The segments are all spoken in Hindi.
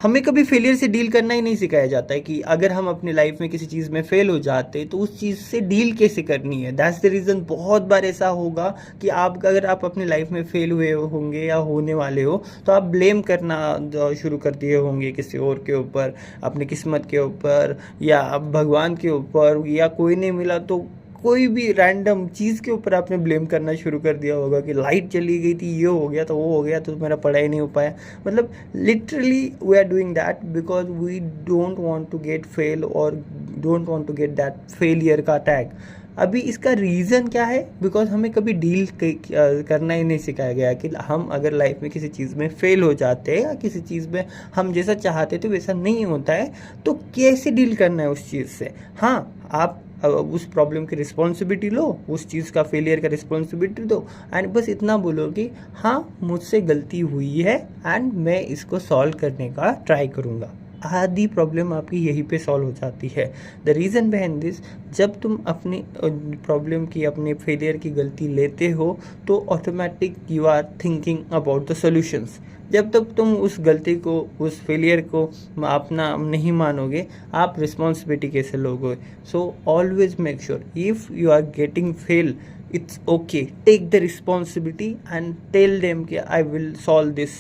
हमें कभी फेलियर से डील करना ही नहीं सिखाया जाता है कि अगर हम अपनी लाइफ में किसी चीज़ में फेल हो जाते तो उस चीज़ से डील कैसे करनी है। दैट्स द रीज़न बहुत बार ऐसा होगा कि अगर आप अपनी लाइफ में फेल हुए होंगे या होने वाले हो तो आप ब्लेम करना शुरू कर दिए होंगे किसी और के ऊपर, अपनी किस्मत के ऊपर या भगवान के ऊपर, या कोई नहीं मिला तो कोई भी रैंडम चीज़ के ऊपर आपने ब्लेम करना शुरू कर दिया होगा कि लाइट चली गई थी, ये हो गया तो वो हो गया तो मेरा पढ़ाई नहीं हो पाया। मतलब literally we are doing that because we don't want to get fail और don't want to get that failure का टैग। अभी इसका रीज़न क्या है? बिकॉज हमें कभी डील करना ही नहीं सिखाया गया कि हम अगर लाइफ में किसी चीज़ में फेल हो जाते हैं या किसी चीज़ में हम जैसा चाहते थे वैसा नहीं होता है तो कैसे डील करना है उस चीज़ से। हाँ, आप उस प्रॉब्लम की रिस्पॉन्सिबिलिटी लो, उस चीज़ का फेलियर का रिस्पॉन्सिबिलिटी दो एंड बस इतना बोलो कि हाँ मुझसे गलती हुई है एंड मैं इसको सॉल्व करने का ट्राई करूँगा। आधी प्रॉब्लम आपकी यहीं पे सॉल्व हो जाती है। द रीज़न बिहाइंड दिस, जब तुम अपनी प्रॉब्लम की, अपने फेलियर की गलती लेते हो तो automatic you are thinking about the solutions. जब तक तुम उस गलती को, उस फेलियर को अपना नहीं मानोगे, आप रिस्पॉन्सिबिलिटी कैसे लोगे? So always make sure if you are getting fail, it's okay, take the responsibility and tell them कि I will solve this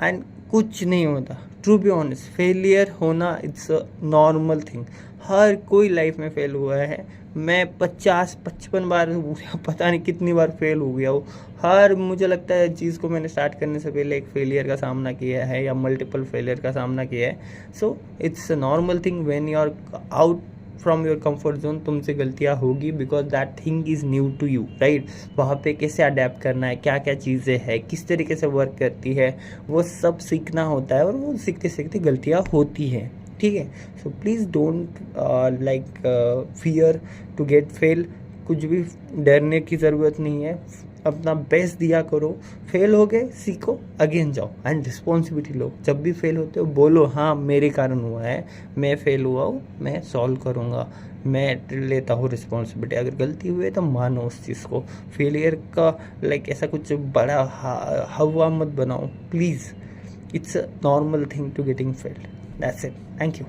and कुछ नहीं होता। टू बी ऑनेस्ट, फेलियर होना इट्स अ नॉर्मल थिंग। हर कोई लाइफ में फेल हुआ है। मैं 50-55 बार पता नहीं कितनी बार फेल हो गया हूँ। हर मुझे लगता है चीज़ को मैंने स्टार्ट करने से पहले एक फेलियर का सामना किया है या मल्टीपल फेलियर का सामना किया है। So it's a normal thing when you are out from your comfort zone. तुमसे गलतियाँ होगी because that thing is new to you, right? वहाँ पे कैसे अडेप्ट करना है, क्या क्या चीज़ें हैं, किस तरीके से वर्क करती है, वो सब सीखना होता है और वो सीखते सीखते गलतियाँ होती हैं, ठीक है? So please don't fear to get fail. कुछ भी डरने की ज़रूरत नहीं है। अपना बेस्ट दिया करो। फेल हो गए, सीखो, अगेन जाओ एंड रिस्पॉन्सिबिलिटी लो। जब भी फेल होते हो बोलो हाँ मेरे कारण हुआ है, मैं फेल हुआ हूँ, मैं सॉल्व करूँगा, मैं लेता हूँ रिस्पॉन्सिबिलिटी। अगर गलती हुई है तो मानो उस चीज़ को। फेलियर का ऐसा कुछ बड़ा हवा मत बनाओ please. It's a normal thing to getting failed. That's it. Thank you.